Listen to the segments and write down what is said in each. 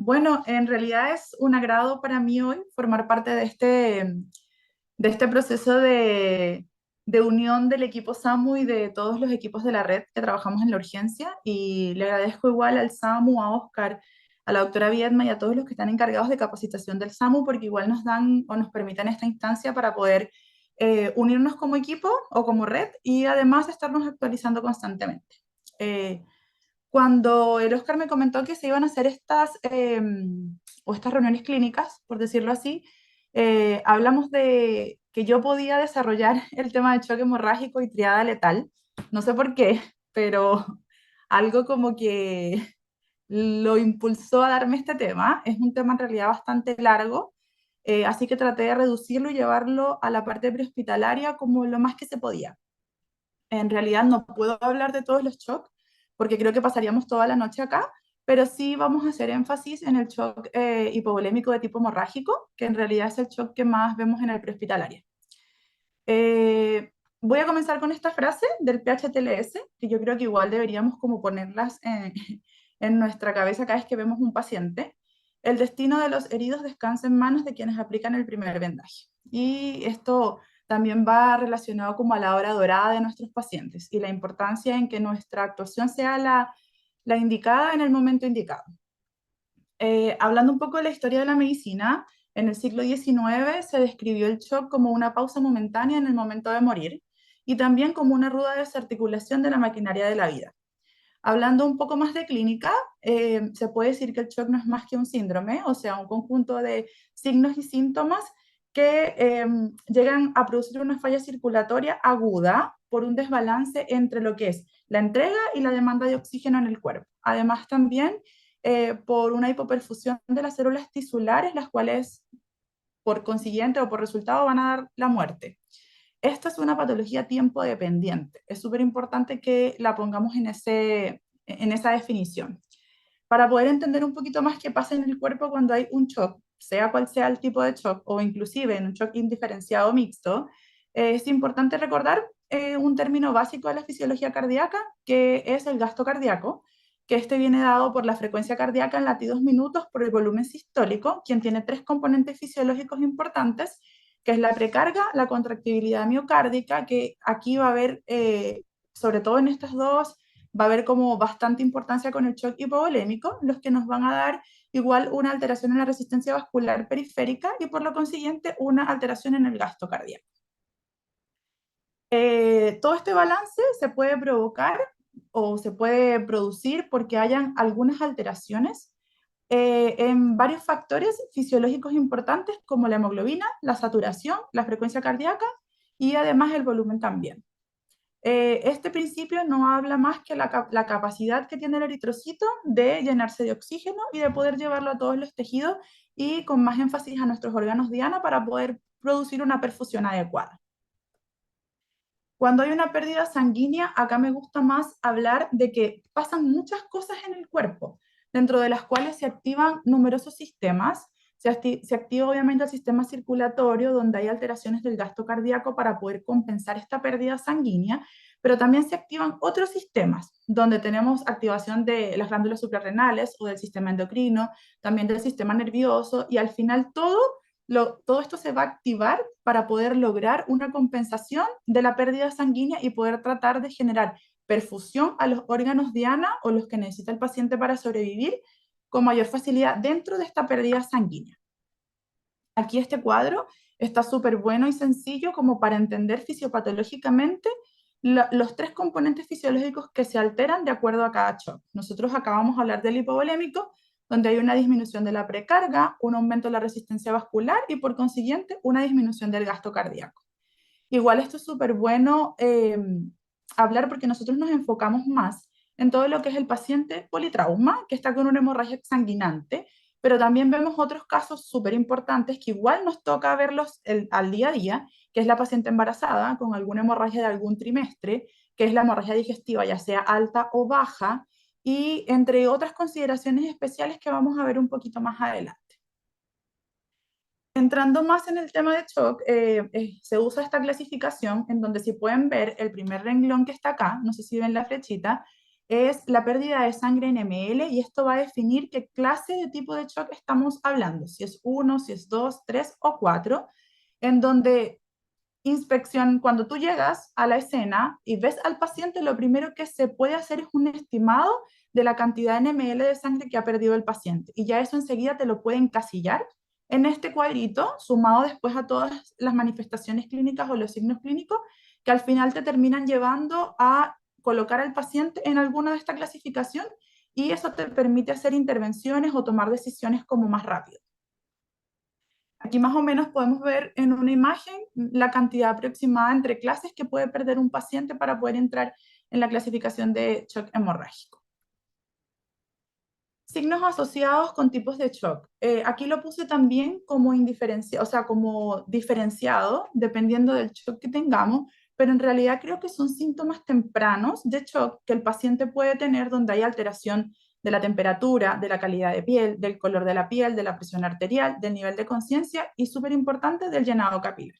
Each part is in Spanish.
Bueno, en realidad es un agrado para mí hoy formar parte de este proceso de unión del equipo SAMU y de todos los equipos de la red que trabajamos en la urgencia. Y le agradezco igual al SAMU, a Oscar, a la doctora Viedma y a todos los que están encargados de capacitación del SAMU, porque igual nos dan o nos permiten esta instancia para poder unirnos como equipo o como red y además estarnos actualizando constantemente. Eh, Cuando el Oscar me comentó que se iban a hacer o estas reuniones clínicas, por decirlo así, hablamos de que yo podía desarrollar el tema de choque hemorrágico y triada letal. No sé por qué, pero algo como que lo impulsó a darme este tema. Es un tema en realidad bastante largo, así que traté de reducirlo y llevarlo a la parte prehospitalaria como lo más que se podía. En realidad no puedo hablar de todos los shocks porque creo que pasaríamos toda la noche acá, pero sí vamos a hacer énfasis en el shock hipovolémico de tipo hemorrágico, que en realidad es el shock que más vemos en el prehospitalario. Voy a comenzar con esta frase del PHTLS, que yo creo que igual deberíamos como ponerlas en nuestra cabeza cada vez que vemos un paciente. El destino de los heridos descansa en manos de quienes aplican el primer vendaje. Y esto también va relacionado como a la hora dorada de nuestros pacientes y la importancia en que nuestra actuación sea la indicada en el momento indicado. Hablando un poco de la historia de la medicina, en el siglo XIX se describió el shock como una pausa momentánea en el momento de morir y también como una ruda desarticulación de la maquinaria de la vida. Hablando un poco más de clínica, se puede decir que el shock no es más que un síndrome, o sea, un conjunto de signos y síntomas que llegan a producir una falla circulatoria aguda por un desbalance entre lo que es la entrega y la demanda de oxígeno en el cuerpo. Además, también por una hipoperfusión de las células tisulares, las cuales por consiguiente o por resultado van a dar la muerte. Esta es una patología tiempo dependiente. Es súper importante que la pongamos en esa definición. Para poder entender un poquito más qué pasa en el cuerpo cuando hay un shock, sea cual sea el tipo de shock, o inclusive en un shock indiferenciado mixto, es importante recordar un término básico de la fisiología cardíaca, que es el gasto cardíaco, que este viene dado por la frecuencia cardíaca en latidos minutos por el volumen sistólico, quien tiene tres componentes fisiológicos importantes, que es la precarga, la contractibilidad miocárdica, que aquí va a haber, sobre todo en estas dos, va a haber como bastante importancia con el shock hipovolémico, los que nos van a dar igual una alteración en la resistencia vascular periférica y por lo consiguiente una alteración en el gasto cardíaco. Todo este balance se puede provocar o se puede producir porque hayan algunas alteraciones en varios factores fisiológicos importantes como la hemoglobina, la saturación, la frecuencia cardíaca y además el volumen también. Este principio no habla más que la capacidad que tiene el eritrocito de llenarse de oxígeno y de poder llevarlo a todos los tejidos y con más énfasis a nuestros órganos diana para poder producir una perfusión adecuada. Cuando hay una pérdida sanguínea, acá me gusta más hablar de que pasan muchas cosas en el cuerpo, dentro de las cuales se activan numerosos sistemas. Se activa obviamente el sistema circulatorio, donde hay alteraciones del gasto cardíaco para poder compensar esta pérdida sanguínea, pero también se activan otros sistemas, donde tenemos activación de las glándulas suprarrenales o del sistema endocrino, también del sistema nervioso, y al final todo esto se va a activar para poder lograr una compensación de la pérdida sanguínea y poder tratar de generar perfusión a los órganos diana o los que necesita el paciente para sobrevivir con mayor facilidad dentro de esta pérdida sanguínea. Aquí este cuadro está súper bueno y sencillo como para entender fisiopatológicamente los tres componentes fisiológicos que se alteran de acuerdo a cada shock. Nosotros acabamos de hablar del hipovolémico, donde hay una disminución de la precarga, un aumento de la resistencia vascular y por consiguiente una disminución del gasto cardíaco. Igual esto es súper bueno hablar porque nosotros nos enfocamos más en todo lo que es el paciente politrauma, que está con una hemorragia exsanguinante, pero también vemos otros casos súper importantes que igual nos toca verlos al día a día, que es la paciente embarazada con alguna hemorragia de algún trimestre, que es la hemorragia digestiva, ya sea alta o baja, y entre otras consideraciones especiales que vamos a ver un poquito más adelante. Entrando más en el tema de shock, se usa esta clasificación en donde si pueden ver el primer renglón que está acá, no sé si ven la flechita, es la pérdida de sangre en ml y esto va a definir qué clase de tipo de shock estamos hablando, si es 1, si es 2, 3 o 4, en donde inspección, cuando tú llegas a la escena y ves al paciente, lo primero que se puede hacer es un estimado de la cantidad en ml de sangre que ha perdido el paciente. Y ya eso enseguida te lo pueden encasillar en este cuadrito, sumado después a todas las manifestaciones clínicas o los signos clínicos, que al final te terminan llevando a colocar al paciente en alguna de esta clasificación y eso te permite hacer intervenciones o tomar decisiones como más rápido. Aquí más o menos podemos ver en una imagen la cantidad aproximada entre clases que puede perder un paciente para poder entrar en la clasificación de shock hemorrágico. Signos asociados con tipos de shock. Aquí lo puse también como indiferenciado, o sea, como diferenciado, dependiendo del shock que tengamos, pero en realidad creo que son síntomas tempranos de shock que el paciente puede tener donde hay alteración de la temperatura, de la calidad de piel, del color de la piel, de la presión arterial, del nivel de conciencia y, súper importante, del llenado capilar.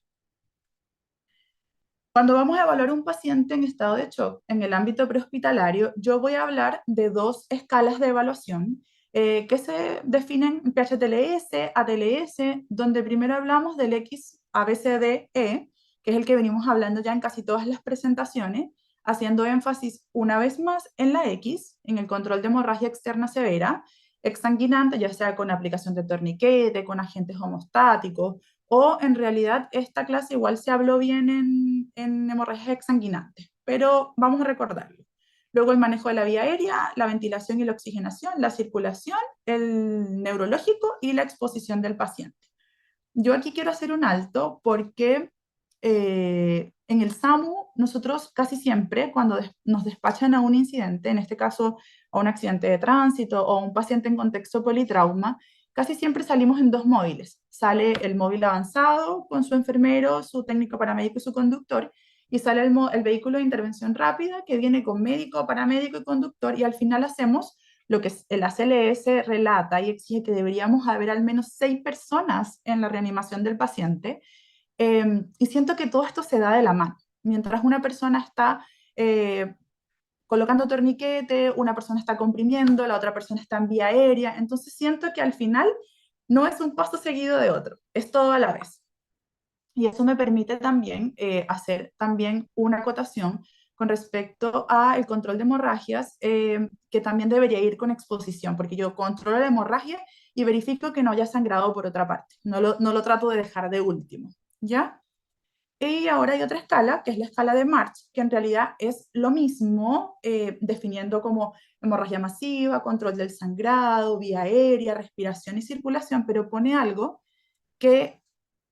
Cuando vamos a evaluar un paciente en estado de shock en el ámbito prehospitalario, yo voy a hablar de dos escalas de evaluación que se definen en PHTLS, ATLS, donde primero hablamos del X ABCDE, que es el que venimos hablando ya en casi todas las presentaciones, haciendo énfasis una vez más en la X, en el control de hemorragia externa severa, exsanguinante, ya sea con aplicación de torniquete, con agentes homostáticos, o en realidad esta clase igual se habló bien en hemorragias exsanguinantes, pero vamos a recordarlo. Luego el manejo de la vía aérea, la ventilación y la oxigenación, la circulación, el neurológico y la exposición del paciente. Yo aquí quiero hacer un alto porque en el SAMU nosotros casi siempre cuando nos despachan a un incidente, en este caso a un accidente de tránsito o a un paciente en contexto politrauma, casi siempre salimos en dos móviles. Sale el móvil avanzado con su enfermero, su técnico paramédico y su conductor, y sale el vehículo de intervención rápida que viene con médico, paramédico y conductor, y al final hacemos lo que el ACLS relata y exige que deberíamos haber al menos 6 personas en la reanimación del paciente. Y siento que todo esto se da de la mano. Mientras una persona está colocando torniquete, una persona está comprimiendo, la otra persona está en vía aérea. Entonces siento que al final no es un paso seguido de otro, es todo a la vez. Y eso me permite también hacer también una acotación con respecto al control de hemorragias, que también debería ir con exposición, porque yo controlo la hemorragia y verifico que no haya sangrado por otra parte. No lo trato de dejar de último, ¿ya? Y ahora hay otra escala, que es la escala de March, que en realidad es lo mismo, definiendo como hemorragia masiva, control del sangrado, vía aérea, respiración y circulación, pero pone algo que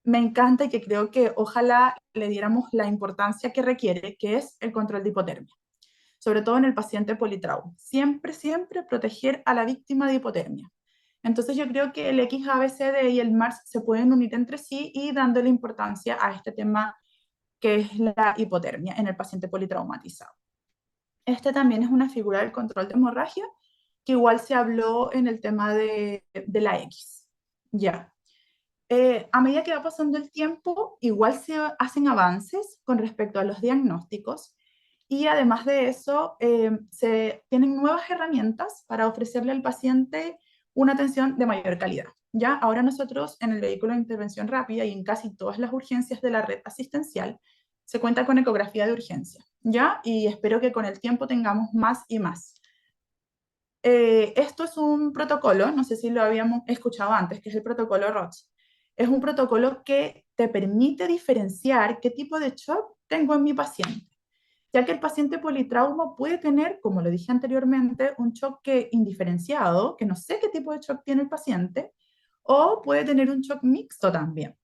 me encanta y que creo que ojalá le diéramos la importancia que requiere, que es el control de hipotermia, sobre todo en el paciente politrauma. Siempre, siempre proteger a la víctima de hipotermia. Entonces yo creo que el XABCD y el MARS se pueden unir entre sí y dándole importancia a este tema que es la hipotermia en el paciente politraumatizado. Este también es una figura del control de hemorragia que igual se habló en el tema de la X. Ya. A medida que va pasando el tiempo, igual se hacen avances con respecto a los diagnósticos y además de eso, se tienen nuevas herramientas para ofrecerle al paciente una atención de mayor calidad. Ya ahora nosotros en el vehículo de intervención rápida y en casi todas las urgencias de la red asistencial se cuenta con ecografía de urgencia, ¿ya? Y espero que con el tiempo tengamos más y más. Esto es un protocolo, no sé si lo habíamos escuchado antes, que es el protocolo ROTS. Es un protocolo que te permite diferenciar qué tipo de shock tengo en mi paciente, ya que el paciente politrauma puede tener, como lo dije anteriormente, un shock indiferenciado, que no sé qué tipo de shock tiene el paciente, o puede tener un shock mixto también,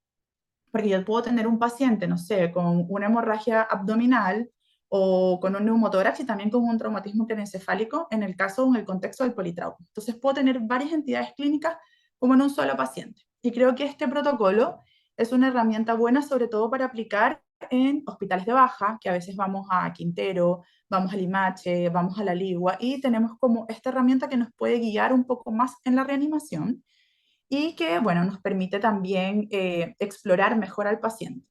porque yo puedo tener un paciente, no sé, con una hemorragia abdominal o con un neumotórax y también con un traumatismo craneoencefálico en el caso o en el contexto del politrauma. Entonces puedo tener varias entidades clínicas como en un solo paciente. Y creo que este protocolo es una herramienta buena sobre todo para aplicar en hospitales de baja, que a veces vamos a Quintero, vamos a Limache, vamos a La Ligua, y tenemos como esta herramienta que nos puede guiar un poco más en la reanimación y que, bueno, nos permite también explorar mejor al paciente.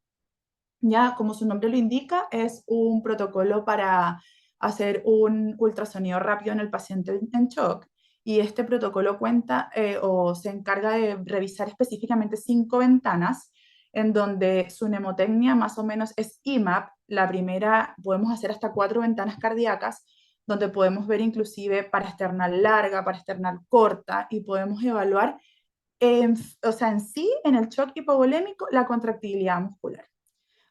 Ya, como su nombre lo indica, es un protocolo para hacer un ultrasonido rápido en el paciente en shock. Y este protocolo cuenta o se encarga de revisar específicamente 5 ventanas en donde su mnemotecnia más o menos es IMAP. La primera, podemos hacer hasta 4 ventanas cardíacas, donde podemos ver inclusive paraesternal larga, paraesternal corta, y podemos evaluar, o sea, en sí, en el shock hipovolémico, la contractibilidad muscular,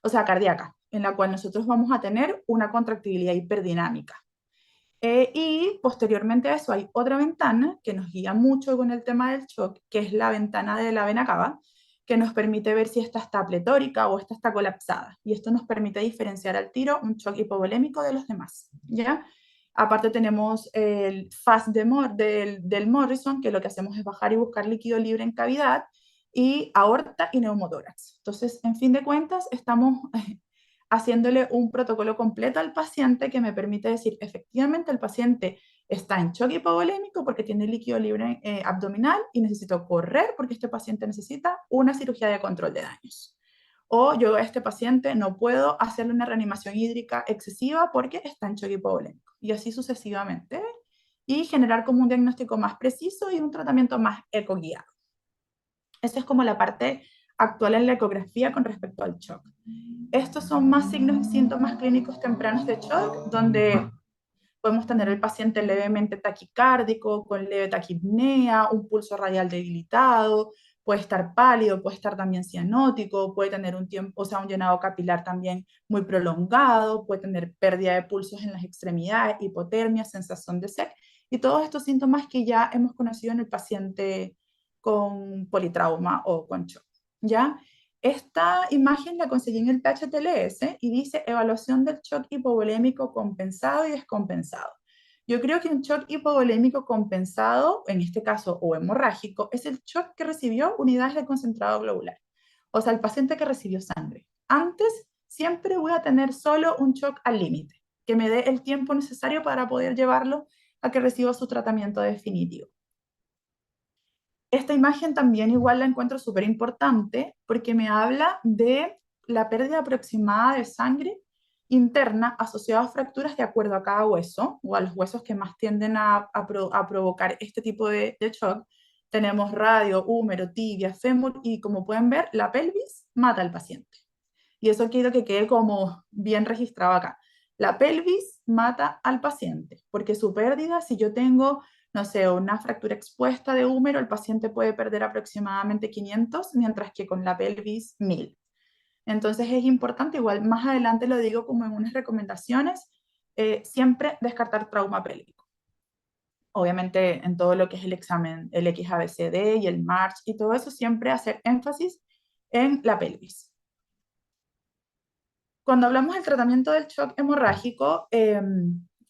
o sea, cardíaca, en la cual nosotros vamos a tener una contractibilidad hiperdinámica. Y posteriormente a eso hay otra ventana que nos guía mucho con el tema del shock, que es la ventana de la vena cava, que nos permite ver si esta está pletórica o esta está colapsada. Y esto nos permite diferenciar al tiro un shock hipovolémico de los demás, ¿ya? Aparte tenemos el FAST del Morrison, que lo que hacemos es bajar y buscar líquido libre en cavidad, y aorta y neumotórax. Entonces, en fin de cuentas, estamos haciéndole un protocolo completo al paciente que me permite decir, efectivamente, el paciente está en shock hipovolémico porque tiene líquido libre abdominal y necesito correr porque este paciente necesita una cirugía de control de daños. O yo a este paciente no puedo hacerle una reanimación hídrica excesiva porque está en shock hipovolémico. Y así sucesivamente. Y generar como un diagnóstico más preciso y un tratamiento más ecoguiado. Esa es como la parte actual en la ecografía con respecto al shock. Estos son más signos y síntomas clínicos tempranos de shock, donde podemos tener el paciente levemente taquicárdico, con leve taquipnea, un pulso radial debilitado, puede estar pálido, puede estar también cianótico, puede tener un tiempo, o sea, un llenado capilar también muy prolongado, puede tener pérdida de pulsos en las extremidades, hipotermia, sensación de sed, y todos estos síntomas que ya hemos conocido en el paciente con politrauma o con shock, ¿ya? Esta imagen la conseguí en el PHTLS y dice evaluación del shock hipovolémico compensado y descompensado. Yo creo que un shock hipovolémico compensado, en este caso o hemorrágico, es el shock que recibió unidades de concentrado globular. O sea, el paciente que recibió sangre. Antes siempre voy a tener solo un shock al límite, que me dé el tiempo necesario para poder llevarlo a que reciba su tratamiento definitivo. Esta imagen también igual la encuentro súper importante porque me habla de la pérdida aproximada de sangre interna asociada a fracturas de acuerdo a cada hueso o a los huesos que más tienden a provocar este tipo de shock. Tenemos radio, húmero, tibia, fémur y como pueden ver, la pelvis mata al paciente. Y eso quiero que quede como bien registrado acá. La pelvis mata al paciente porque su pérdida, si yo tengo no sé, una fractura expuesta de húmero, el paciente puede perder aproximadamente 500, mientras que con la pelvis 1000. Entonces es importante, igual más adelante lo digo como en unas recomendaciones, siempre descartar trauma pélvico. Obviamente en todo lo que es el examen, el XABCD y el MARCH y todo eso, siempre hacer énfasis en la pelvis. Cuando hablamos del tratamiento del shock hemorrágico,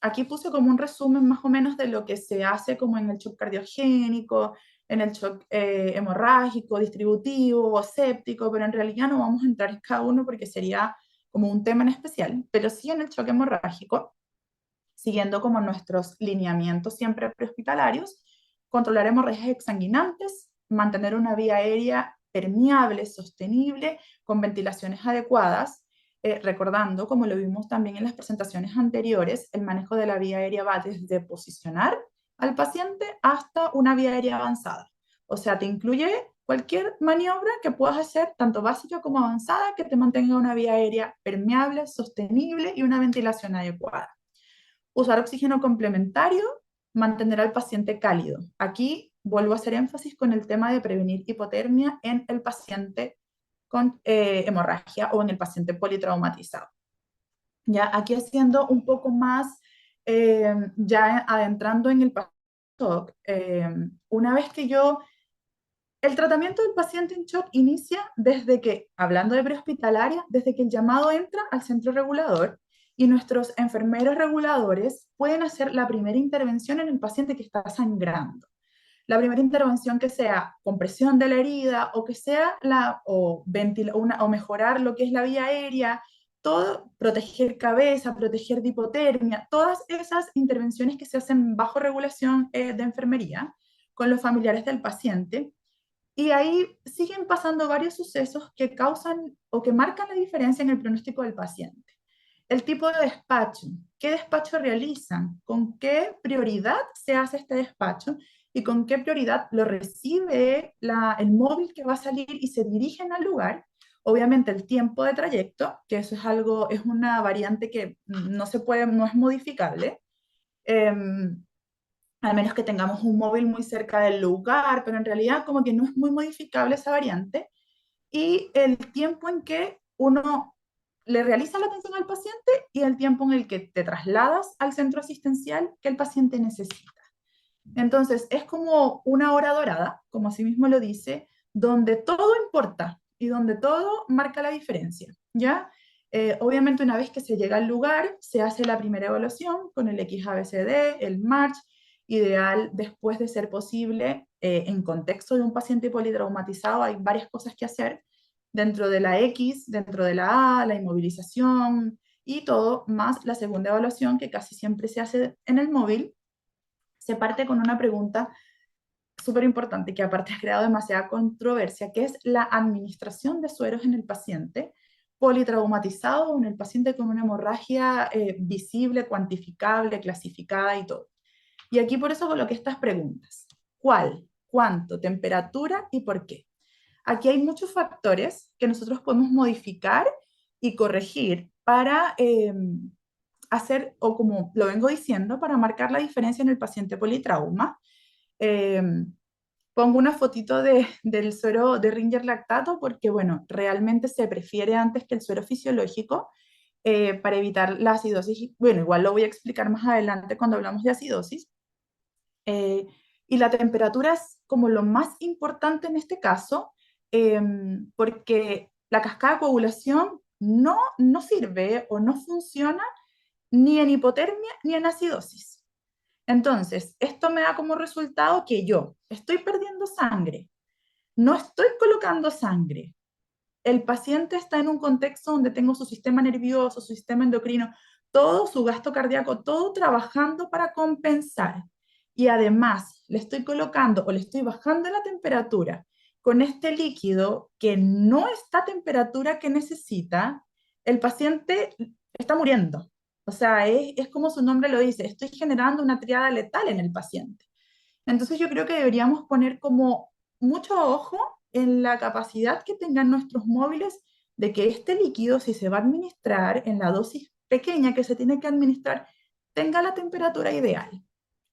aquí puse como un resumen más o menos de lo que se hace como en el shock cardiogénico, en el shock hemorrágico, distributivo o séptico, pero en realidad no vamos a entrar en cada uno porque sería como un tema en especial, pero sí en el shock hemorrágico, siguiendo como nuestros lineamientos siempre prehospitalarios, controlar hemorragias exsanguinantes, mantener una vía aérea permeable, sostenible, con ventilaciones adecuadas, recordando, como lo vimos también en las presentaciones anteriores, el manejo de la vía aérea va desde posicionar al paciente hasta una vía aérea avanzada. O sea, te incluye cualquier maniobra que puedas hacer, tanto básica como avanzada, que te mantenga una vía aérea permeable, sostenible y una ventilación adecuada. Usar oxígeno complementario, mantener al paciente cálido. Aquí vuelvo a hacer énfasis con el tema de prevenir hipotermia en el paciente con hemorragia o en el paciente politraumatizado. Ya aquí haciendo un poco más, ya adentrando en el shock, una vez que el tratamiento del paciente en shock inicia desde que, hablando de prehospitalaria, desde que el llamado entra al centro regulador y nuestros enfermeros reguladores pueden hacer la primera intervención en el paciente que está sangrando. La primera intervención que sea compresión de la herida o que sea o mejorar lo que es la vía aérea, todo, proteger cabeza, proteger de hipotermia, todas esas intervenciones que se hacen bajo regulación de enfermería con los familiares del paciente. Y ahí siguen pasando varios sucesos que causan o que marcan la diferencia en el pronóstico del paciente. El tipo de despacho, qué despacho realizan, con qué prioridad se hace este despacho y con qué prioridad lo recibe el móvil que va a salir y se dirigen al lugar. Obviamente el tiempo de trayecto, que eso es algo, es una variante que no se puede, no es modificable, al menos que tengamos un móvil muy cerca del lugar, pero en realidad como que no es muy modificable esa variante, y el tiempo en que uno le realiza la atención al paciente y el tiempo en el que te trasladas al centro asistencial que el paciente necesita. Entonces, es como una hora dorada, como así mismo lo dice, donde todo importa y donde todo marca la diferencia, ¿ya? Obviamente, una vez que se llega al lugar, se hace la primera evaluación con el XABCD, el MARCH, ideal después de ser posible, en contexto de un paciente politraumatizado, hay varias cosas que hacer dentro de la X, dentro de la A, la inmovilización y todo, más la segunda evaluación que casi siempre se hace en el móvil. Se parte con una pregunta súper importante que aparte ha creado demasiada controversia, que es la administración de sueros en el paciente politraumatizado o en el paciente con una hemorragia visible, cuantificable, clasificada y todo. Y aquí por eso coloqué estas preguntas. ¿Cuál? ¿Cuánto? ¿Temperatura? ¿Y por qué? Aquí hay muchos factores que nosotros podemos modificar y corregir para hacer, o como lo vengo diciendo, para marcar la diferencia en el paciente politrauma. Eh, Pongo una fotito del suero de Ringer lactato porque, bueno, realmente se prefiere antes que el suero fisiológico para evitar la acidosis. Bueno, igual lo voy a explicar más adelante cuando hablamos de acidosis. Eh, y la temperatura es como lo más importante en este caso, porque la cascada de coagulación no sirve o no funciona ni en hipotermia ni en acidosis. Entonces, esto me da como resultado que yo estoy perdiendo sangre, no estoy colocando sangre. El paciente está en un contexto donde tengo su sistema nervioso, su sistema endocrino, todo su gasto cardíaco, todo trabajando para compensar. Y además le estoy colocando o le estoy bajando la temperatura con este líquido que no está a temperatura que necesita, el paciente está muriendo. O sea, es como su nombre lo dice, estoy generando una triada letal en el paciente. Entonces yo creo que deberíamos poner como mucho ojo en la capacidad que tengan nuestros móviles de que este líquido, si se va a administrar en la dosis pequeña que se tiene que administrar, tenga la temperatura ideal.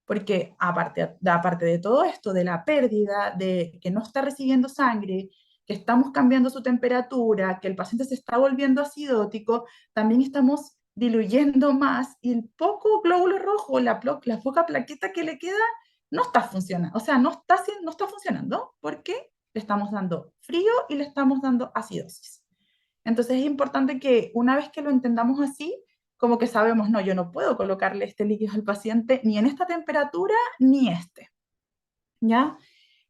Porque aparte de todo esto, de la pérdida, de que no está recibiendo sangre, que estamos cambiando su temperatura, que el paciente se está volviendo acidótico, también estamos diluyendo más y el poco glóbulo rojo, la poca plaqueta que le queda, no está funcionando. O sea, no está funcionando porque le estamos dando frío y le estamos dando acidosis. Entonces es importante que una vez que lo entendamos así, como que sabemos, no, yo no puedo colocarle este líquido al paciente ni en esta temperatura ni este, ¿ya?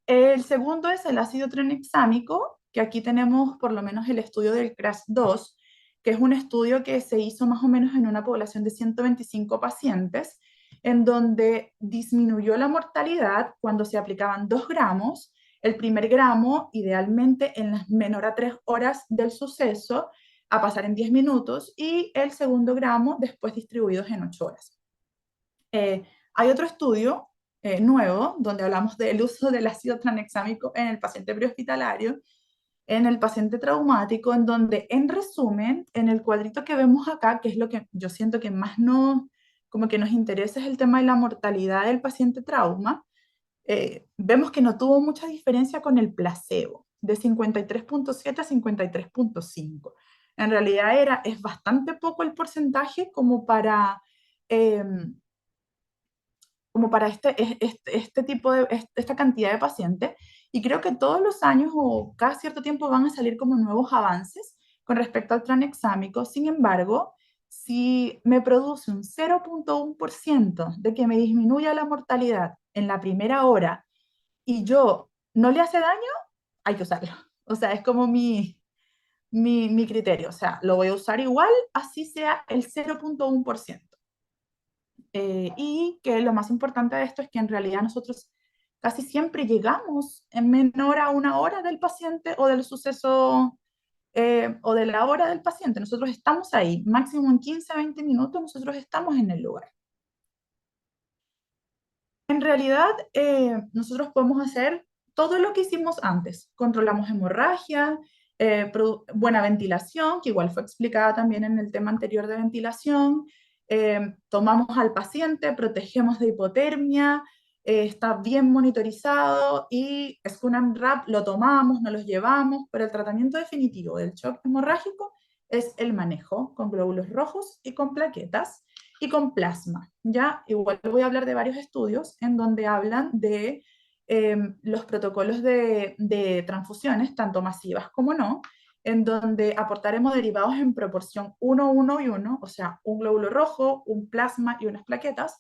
El segundo es el ácido tranexámico, que aquí tenemos por lo menos el estudio del CRASH-2, que es un estudio que se hizo más o menos en una población de 125 pacientes, en donde disminuyó la mortalidad cuando se aplicaban 2 gramos, el primer gramo idealmente en las menor a 3 horas del suceso, a pasar en 10 minutos, y el segundo gramo después distribuidos en 8 horas. Hay otro estudio nuevo donde hablamos del uso del ácido tranexámico en el paciente prehospitalario, en el paciente traumático, en donde, en resumen, en el cuadrito que vemos acá, que es lo que yo siento que más como que nos interesa, es el tema de la mortalidad del paciente trauma, vemos que no tuvo mucha diferencia con el placebo, de 53,7 a 53,5. En realidad es bastante poco el porcentaje eh, como para este tipo esta cantidad de pacientes. Y creo que todos los años o cada cierto tiempo van a salir como nuevos avances con respecto al tranexámico. Sin embargo, si me produce un 0,1% de que me disminuya la mortalidad en la primera hora y yo no le hace daño, hay que usarlo. O sea, es como mi criterio. O sea, lo voy a usar igual, así sea el 0,1%. Y que lo más importante de esto es que en realidad nosotros casi siempre llegamos en menor a una hora del paciente o del suceso o de la hora del paciente. Nosotros estamos ahí, máximo en 15 a 20 minutos nosotros estamos en el lugar. En realidad, nosotros podemos hacer todo lo que hicimos antes. Controlamos hemorragia, buena ventilación, que igual fue explicada también en el tema anterior de ventilación. Tomamos al paciente, protegemos de hipotermia, está bien monitorizado y SCUNAMRAP lo tomamos, no los llevamos, pero el tratamiento definitivo del shock hemorrágico es el manejo con glóbulos rojos y con plaquetas y con plasma. Ya, igual voy a hablar de varios estudios en donde hablan de los protocolos de transfusiones, tanto masivas como no, en donde aportar hemoderivados en proporción 1, 1 y 1, o sea, un glóbulo rojo, un plasma y unas plaquetas,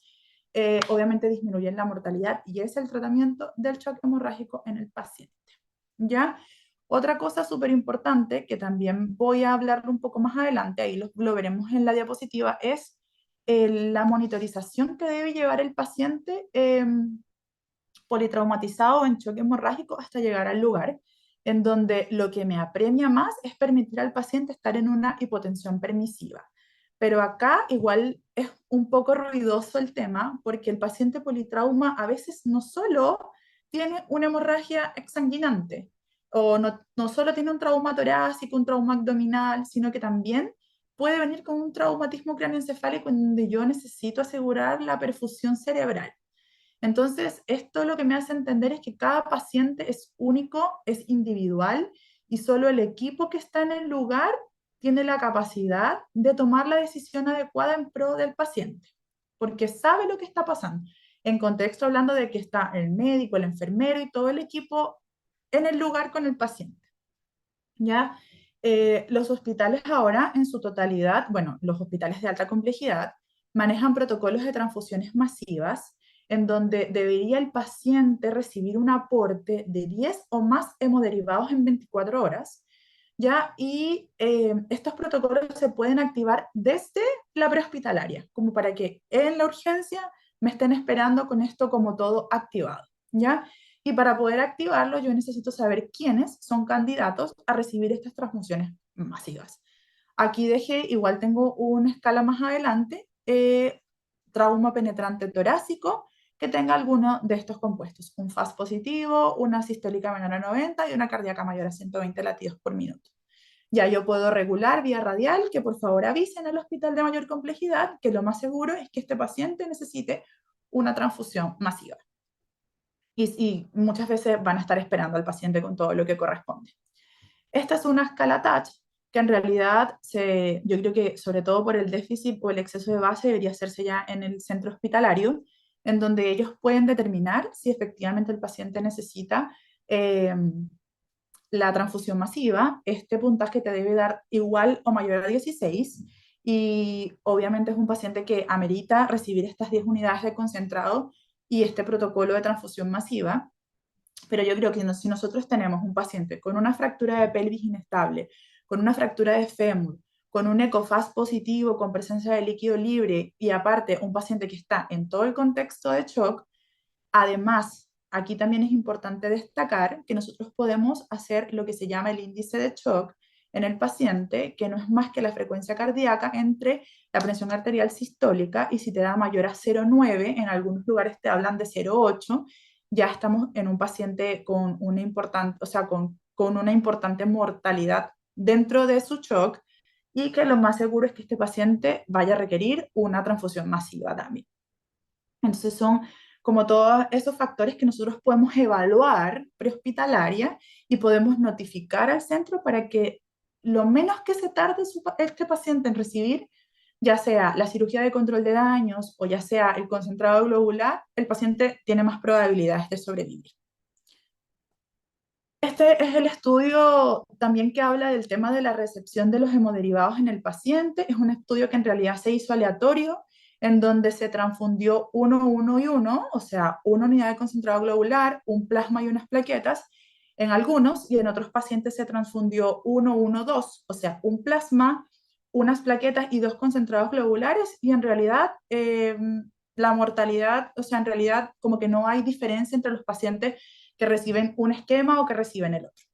obviamente disminuyen la mortalidad y es el tratamiento del shock hemorrágico en el paciente. ¿Ya? Otra cosa súper importante, que también voy a hablarlo un poco más adelante, ahí lo veremos en la diapositiva, es la monitorización que debe llevar el paciente politraumatizado o en choque hemorrágico hasta llegar al lugar, en donde lo que me apremia más es permitir al paciente estar en una hipotensión permisiva. Pero acá igual es un poco ruidoso el tema, porque el paciente politrauma a veces no solo tiene una hemorragia exsanguinante, o no solo tiene un trauma torácico, un trauma abdominal, sino que también puede venir con un traumatismo cráneoencefálico en donde yo necesito asegurar la perfusión cerebral. Entonces, esto lo que me hace entender es que cada paciente es único, es individual y solo el equipo que está en el lugar tiene la capacidad de tomar la decisión adecuada en pro del paciente, porque sabe lo que está pasando. En contexto hablando de que está el médico, el enfermero y todo el equipo en el lugar con el paciente. ¿Ya? Los hospitales ahora en su totalidad, bueno, los hospitales de alta complejidad, manejan protocolos de transfusiones masivas en donde debería el paciente recibir un aporte de 10 o más hemoderivados en 24 horas, ¿ya? Y estos protocolos se pueden activar desde la prehospitalaria, como para que en la urgencia me estén esperando con esto como todo activado, ¿ya? Y para poder activarlo, yo necesito saber quiénes son candidatos a recibir estas transfusiones masivas. Aquí dejé, igual tengo una escala más adelante, trauma penetrante torácico que tenga alguno de estos compuestos, un FAS positivo, una sistólica menor a 90 y una cardíaca mayor a 120 latidos por minuto. Ya yo puedo regular vía radial, que por favor avisen al hospital de mayor complejidad, que lo más seguro es que este paciente necesite una transfusión masiva y muchas veces van a estar esperando al paciente con todo lo que corresponde. Esta es una escala TACH que en realidad yo creo que sobre todo por el déficit o el exceso de base debería hacerse ya en el centro hospitalario, en donde ellos pueden determinar si efectivamente el paciente necesita la transfusión masiva. Este puntaje te debe dar igual o mayor a 16 y obviamente es un paciente que amerita recibir estas 10 unidades de concentrado y este protocolo de transfusión masiva. Pero yo creo que si nosotros tenemos un paciente con una fractura de pelvis inestable, con una fractura de fémur, con un ecofas positivo, con presencia de líquido libre y aparte un paciente que está en todo el contexto de shock, además, aquí también es importante destacar que nosotros podemos hacer lo que se llama el índice de shock en el paciente, que no es más que la frecuencia cardíaca entre la presión arterial sistólica y si te da mayor a 0,9, en algunos lugares te hablan de 0,8, ya estamos en un paciente con una importante, o sea, con una importante mortalidad dentro de su shock y que lo más seguro es que este paciente vaya a requerir una transfusión masiva también. Entonces son como todos esos factores que nosotros podemos evaluar prehospitalaria y podemos notificar al centro para que lo menos que se tarde este paciente en recibir, ya sea la cirugía de control de daños o ya sea el concentrado globular, el paciente tiene más probabilidades de sobrevivir. Este es el estudio también que habla del tema de la recepción de los hemoderivados en el paciente. Es un estudio que en realidad se hizo aleatorio, en donde se transfundió 1, 1 y 1, o sea, una unidad de concentrado globular, un plasma y unas plaquetas en algunos, y en otros pacientes se transfundió 1, 1, 2, o sea, un plasma, unas plaquetas y dos concentrados globulares, y en realidad la mortalidad, o sea, en realidad como que no hay diferencia entre los pacientes que reciben un esquema o que reciben el otro.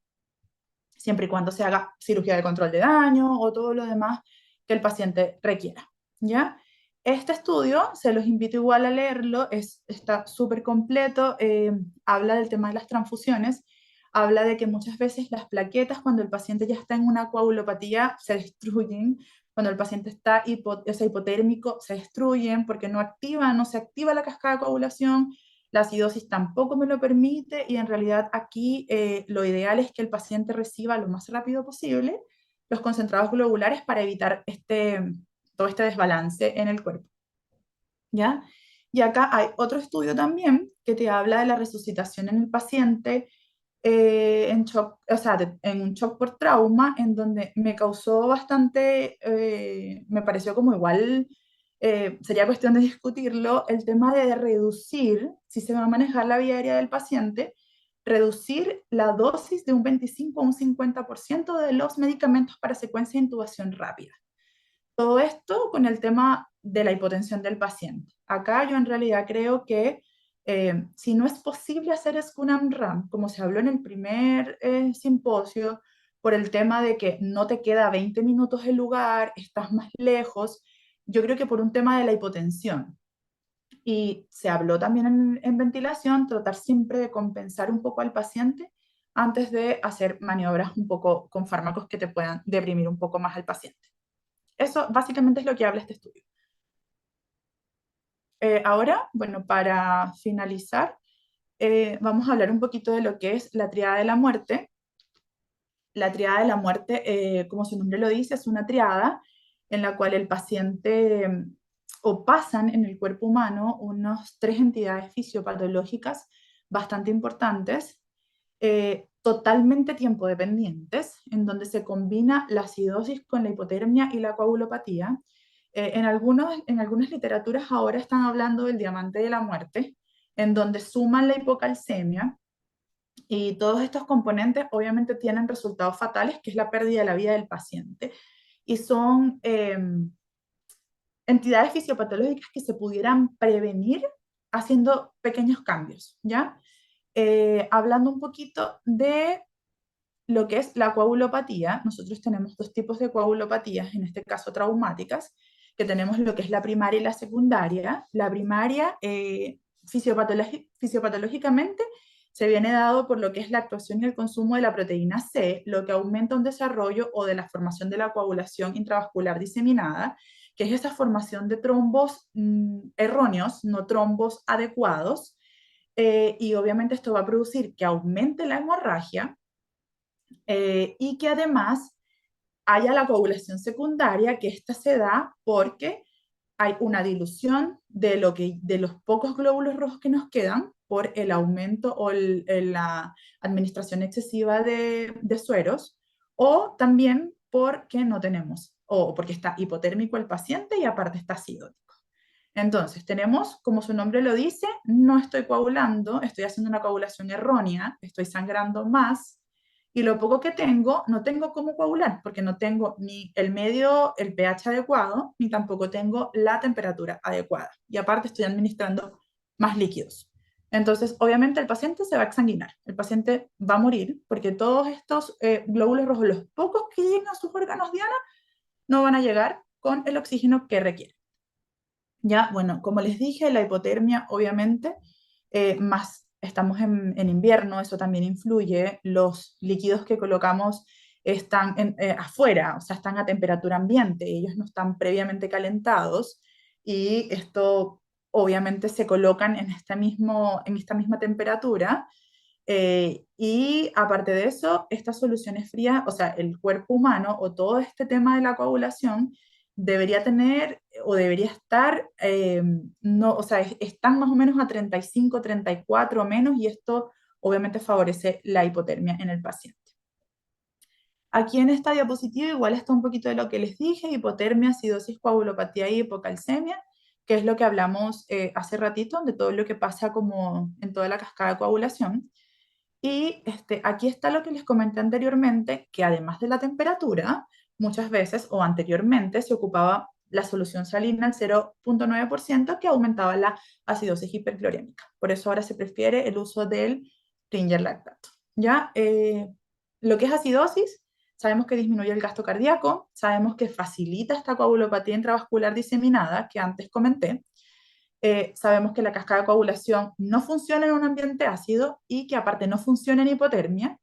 siempre y cuando se haga cirugía de control de daño o todo lo demás que el paciente requiera, ¿ya? Este estudio, se los invito igual a leerlo, está súper completo, habla del tema de las transfusiones, habla de que muchas veces las plaquetas, cuando el paciente ya está en una coagulopatía, se destruyen, cuando el paciente está hipotérmico, se destruyen porque no se activa la cascada de coagulación, la acidosis tampoco me lo permite y en realidad aquí lo ideal es que el paciente reciba lo más rápido posible los concentrados globulares para evitar todo este desbalance en el cuerpo, ¿ya? Y acá hay otro estudio también que te habla de la resucitación en el paciente en shock, o sea, en un shock por trauma, en donde me causó bastante, me pareció como igual, sería cuestión de discutirlo, el tema de reducir, si se va a manejar la vía aérea del paciente, reducir la dosis de un 25 a un 50% de los medicamentos para secuencia de intubación rápida. Todo esto con el tema de la hipotensión del paciente. Acá yo en realidad creo que si no es posible hacer SCUNAM-RAM, como se habló en el primer simposio, por el tema de que no te queda 20 minutos el lugar, estás más lejos, yo creo que por un tema de la hipotensión. Y se habló también en ventilación, tratar siempre de compensar un poco al paciente antes de hacer maniobras un poco con fármacos que te puedan deprimir un poco más al paciente. Eso básicamente es lo que habla este estudio. Ahora, bueno, para finalizar, vamos a hablar un poquito de lo que es la triada de la muerte. La triada de la muerte, como su nombre lo dice, es una triada en la cual el paciente o pasan en el cuerpo humano unas tres entidades fisiopatológicas bastante importantes, totalmente tiempo dependientes, en donde se combina la acidosis con la hipotermia y la coagulopatía. En algunas literaturas ahora están hablando del diamante de la muerte, en donde suman la hipocalcemia, y todos estos componentes obviamente tienen resultados fatales, que es la pérdida de la vida del paciente. Y son entidades fisiopatológicas que se pudieran prevenir haciendo pequeños cambios, ¿ya? Hablando un poquito de lo que es la coagulopatía, nosotros tenemos dos tipos de coagulopatías, en este caso traumáticas, que tenemos lo que es la primaria y la secundaria. La primaria, fisiopatológicamente, se viene dado por lo que es la actuación y el consumo de la proteína C, lo que aumenta un desarrollo o de la formación de la coagulación intravascular diseminada, que es esa formación de trombos erróneos, no trombos adecuados, y obviamente esto va a producir que aumente la hemorragia, y que además haya la coagulación secundaria, que esta se da porque hay una dilución de los pocos glóbulos rojos que nos quedan por el aumento o la administración excesiva de sueros, o también porque no tenemos, o porque está hipotérmico el paciente y aparte está acidótico. Entonces, tenemos, como su nombre lo dice, no estoy coagulando, estoy haciendo una coagulación errónea, estoy sangrando más, y lo poco que tengo, no tengo cómo coagular, porque no tengo ni el medio, el pH adecuado, ni tampoco tengo la temperatura adecuada. Y aparte estoy administrando más líquidos. Entonces, obviamente el paciente se va a exsanguinar, el paciente va a morir, porque todos estos glóbulos rojos, los pocos que lleguen a sus órganos diana, no van a llegar con el oxígeno que requieren. Ya, bueno, como les dije, la hipotermia, obviamente, más estamos en invierno, eso también influye. Los líquidos que colocamos están afuera, o sea, están a temperatura ambiente, ellos no están previamente calentados y esto obviamente se colocan en esta misma temperatura. Y aparte de eso, estas soluciones frías, o sea, el cuerpo humano o todo este tema de la coagulación debería tener o debería estar, no, o sea, están más o menos a 35, 34 o menos, y esto obviamente favorece la hipotermia en el paciente. Aquí en esta diapositiva igual está un poquito de lo que les dije: hipotermia, acidosis, coagulopatía y hipocalcemia, que es lo que hablamos hace ratito, de todo lo que pasa como en toda la cascada de coagulación. Y aquí está lo que les comenté anteriormente, que además de la temperatura, muchas veces o anteriormente se ocupaba la solución salina al 0,9%, que aumentaba la acidosis hiperclorémica. Por eso ahora se prefiere el uso del Ringer lactato. ¿Ya? lo que es acidosis, sabemos que disminuye el gasto cardíaco, sabemos que facilita esta coagulopatía intravascular diseminada que antes comenté, sabemos que la cascada de coagulación no funciona en un ambiente ácido y que aparte no funciona en hipotermia,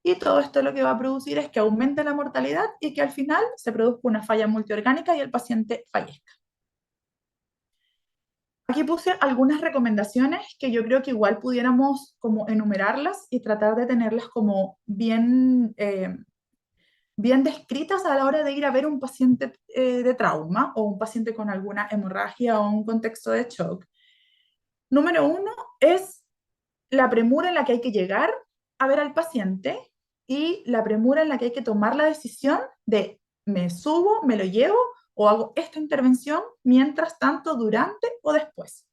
y todo esto lo que va a producir es que aumente la mortalidad y que al final se produzca una falla multiorgánica y el paciente fallezca. Aquí puse algunas recomendaciones que yo creo que igual pudiéramos como enumerarlas y tratar de tenerlas como bien descritas a la hora de ir a ver un paciente de trauma o un paciente con alguna hemorragia o un contexto de shock. Número uno es la premura en la que hay que llegar a ver al paciente y la premura en la que hay que tomar la decisión de me subo, me lo llevo o hago esta intervención mientras tanto, durante o después.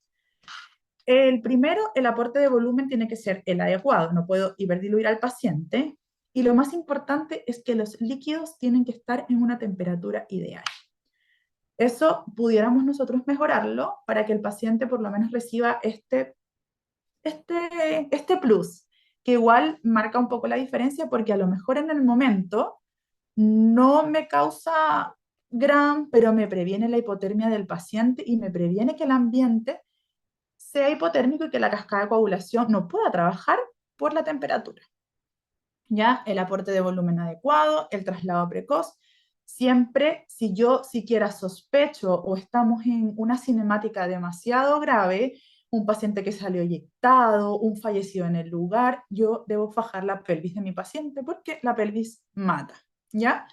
El primero, el aporte de volumen tiene que ser el adecuado, no puedo hiperdiluir al paciente. Y lo más importante es que los líquidos tienen que estar en una temperatura ideal. Eso pudiéramos nosotros mejorarlo para que el paciente por lo menos reciba este plus, que igual marca un poco la diferencia porque a lo mejor en el momento no me causa gran, pero me previene la hipotermia del paciente y me previene que el ambiente sea hipotérmico y que la cascada de coagulación no pueda trabajar por la temperatura. Ya, el aporte de volumen adecuado, el traslado precoz. Siempre, si yo siquiera sospecho o estamos en una cinemática demasiado grave, un paciente que salió eyectado, un fallecido en el lugar, yo debo fajar la pelvis de mi paciente porque la pelvis mata, ¿ya?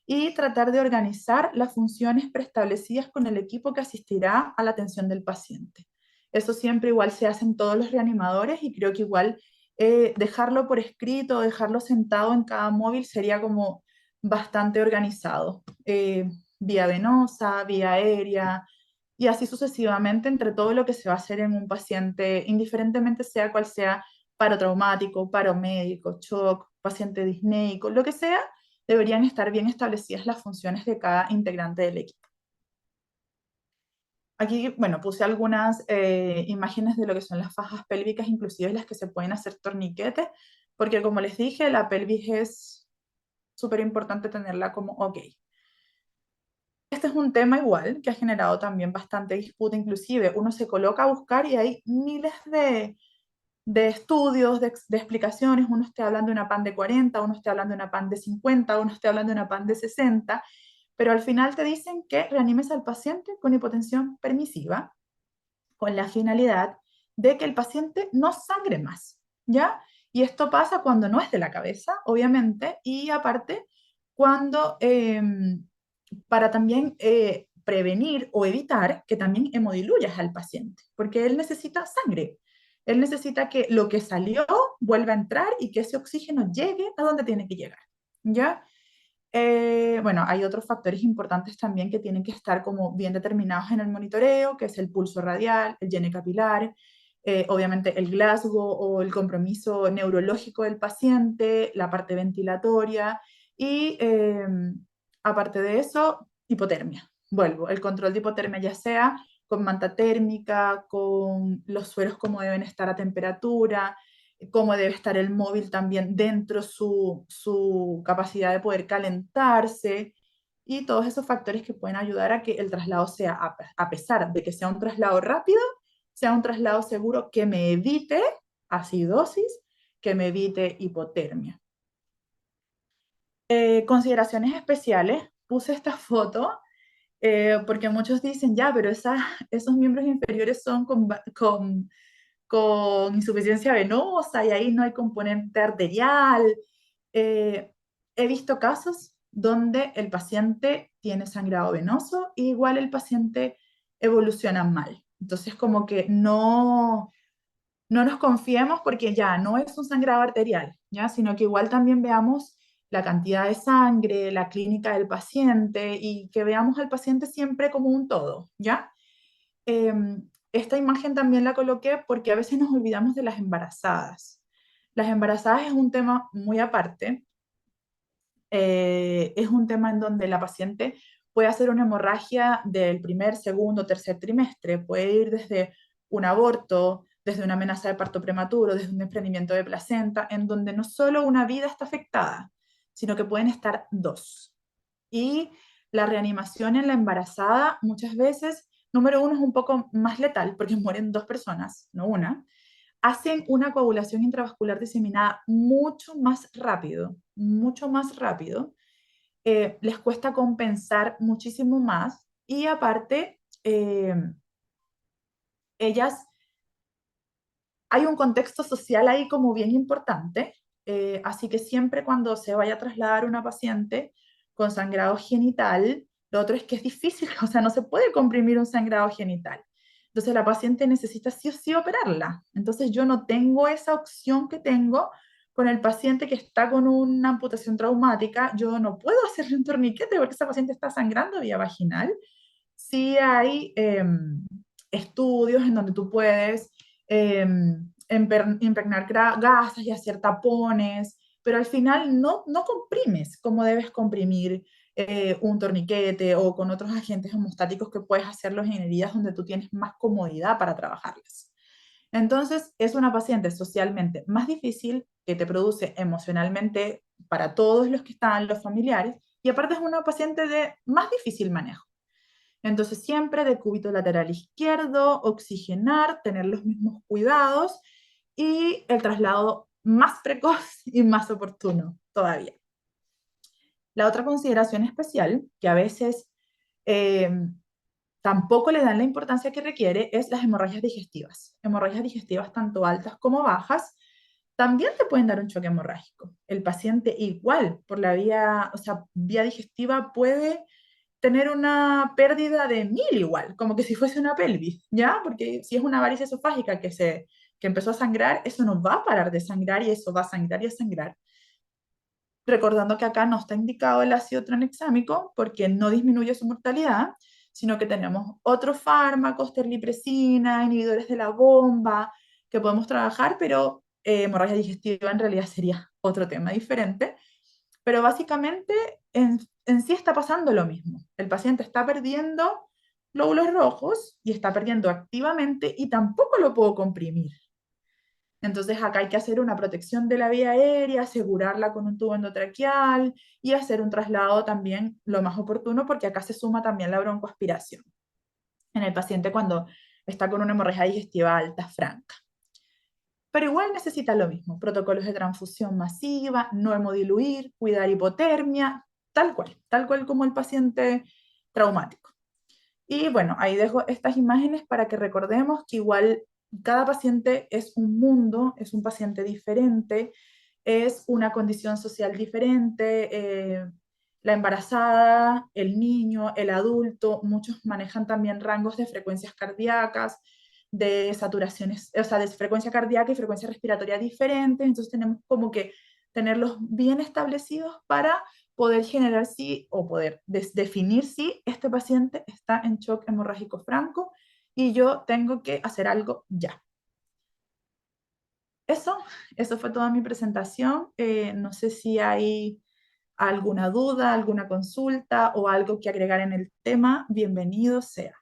Y tratar de organizar las funciones preestablecidas con el equipo que asistirá a la atención del paciente. Eso siempre igual se hace en todos los reanimadores y creo que igual dejarlo por escrito, dejarlo sentado en cada móvil sería como bastante organizado. Vía venosa, vía aérea y así sucesivamente entre todo lo que se va a hacer en un paciente, indiferentemente sea cual sea, paro traumático, paro médico, shock, paciente disneico, lo que sea, deberían estar bien establecidas las funciones de cada integrante del equipo. Aquí, bueno, puse algunas imágenes de lo que son las fajas pélvicas, inclusive las que se pueden hacer torniquetes, porque como les dije, la pelvis es súper importante tenerla como ok. Este es un tema igual que ha generado también bastante disputa, inclusive uno se coloca a buscar y hay miles de estudios, de explicaciones, uno está hablando de una PAN de 40, uno está hablando de una PAN de 50, uno está hablando de una PAN de 60, pero al final te dicen que reanimes al paciente con hipotensión permisiva, con la finalidad de que el paciente no sangre más, ¿ya? Y esto pasa cuando no es de la cabeza, obviamente, y aparte, cuando, para también prevenir o evitar que también hemodiluyas al paciente, porque él necesita sangre. Él necesita que lo que salió vuelva a entrar y que ese oxígeno llegue a donde tiene que llegar, ¿ya? Bueno, hay otros factores importantes también que tienen que estar como bien determinados en el monitoreo, que es el pulso radial, el llene capilar, obviamente el Glasgow o el compromiso neurológico del paciente, la parte ventilatoria y aparte de eso, hipotermia. Vuelvo, el control de hipotermia ya sea con manta térmica, con los sueros como deben estar a temperatura, cómo debe estar el móvil también dentro su capacidad de poder calentarse y todos esos factores que pueden ayudar a que el traslado sea, a pesar de que sea un traslado rápido, sea un traslado seguro que me evite acidosis, que me evite hipotermia. Consideraciones especiales, puse esta foto porque muchos dicen, ya, pero esos miembros inferiores son con insuficiencia venosa y ahí no hay componente arterial. Eh, He visto casos donde el paciente tiene sangrado venoso y igual el paciente evoluciona mal. Entonces, como que no nos confiemos porque ya no es un sangrado arterial, ¿ya? Sino que igual también veamos la cantidad de sangre, la clínica del paciente y que veamos al paciente siempre como un todo, ¿ya? Esta imagen también la coloqué porque a veces nos olvidamos de las embarazadas. Las embarazadas es un tema muy aparte. Es un tema en donde la paciente puede hacer una hemorragia del primer, segundo, tercer trimestre. Puede ir desde un aborto, desde una amenaza de parto prematuro, desde un desprendimiento de placenta, en donde no solo una vida está afectada, sino que pueden estar dos. Y la reanimación en la embarazada muchas veces, número uno, es un poco más letal porque mueren dos personas, no una. Hacen una coagulación intravascular diseminada mucho más rápido. Les cuesta compensar muchísimo más y aparte, ellas, hay un contexto social ahí como bien importante, así que siempre cuando se vaya a trasladar una paciente con sangrado genital, lo otro es que es difícil, o sea, no se puede comprimir un sangrado genital. Entonces la paciente necesita sí o sí operarla. Entonces yo no tengo esa opción que tengo con el paciente que está con una amputación traumática. Yo no puedo hacerle un torniquete porque esa paciente está sangrando vía vaginal. Sí hay estudios en donde tú puedes impregnar gasas y hacer tapones, pero al final no comprimes como debes comprimir un torniquete o con otros agentes hemostáticos que puedes hacerlos en heridas donde tú tienes más comodidad para trabajarlas. Entonces, es una paciente socialmente más difícil que te produce emocionalmente para todos los que están, los familiares, y aparte es una paciente de más difícil manejo. Entonces, siempre de cúbito lateral izquierdo, oxigenar, tener los mismos cuidados y el traslado más precoz y más oportuno todavía. La otra consideración especial, que a veces eh, tampoco le dan la importancia que requiere, es las hemorragias digestivas. Hemorragias digestivas tanto altas como bajas también te pueden dar un choque hemorrágico. El paciente igual por la vía, o sea, vía digestiva puede tener una pérdida de 1000 igual, como que si fuese una pelvis, ¿ya? Porque si es una varice esofágica que empezó a sangrar, eso no va a parar de sangrar y eso va a sangrar y a sangrar. Recordando que acá no está indicado el ácido tranexámico porque no disminuye su mortalidad, sino que tenemos otros fármacos, terlipresina, inhibidores de la bomba, que podemos trabajar, pero hemorragia digestiva en realidad sería otro tema diferente. Pero básicamente en sí está pasando lo mismo. El paciente está perdiendo glóbulos rojos y está perdiendo activamente y tampoco lo puedo comprimir. Entonces acá hay que hacer una protección de la vía aérea, asegurarla con un tubo endotraqueal y hacer un traslado también lo más oportuno porque acá se suma también la broncoaspiración en el paciente cuando está con una hemorragia digestiva alta franca. Pero igual necesita lo mismo, protocolos de transfusión masiva, no hemodiluir, cuidar hipotermia, tal cual como el paciente traumático. Y bueno, ahí dejo estas imágenes para que recordemos que igual cada paciente es un mundo, es un paciente diferente, es una condición social diferente. La embarazada, el niño, el adulto, muchos manejan también rangos de frecuencias cardíacas, de saturaciones, o sea, de frecuencia cardíaca y frecuencia respiratoria diferentes, entonces tenemos como que tenerlos bien establecidos para poder generar sí o poder definir si este paciente está en shock hemorrágico franco y yo tengo que hacer algo ya. Eso, eso fue toda mi presentación. No sé si hay alguna duda, alguna consulta o algo que agregar en el tema. Bienvenido sea.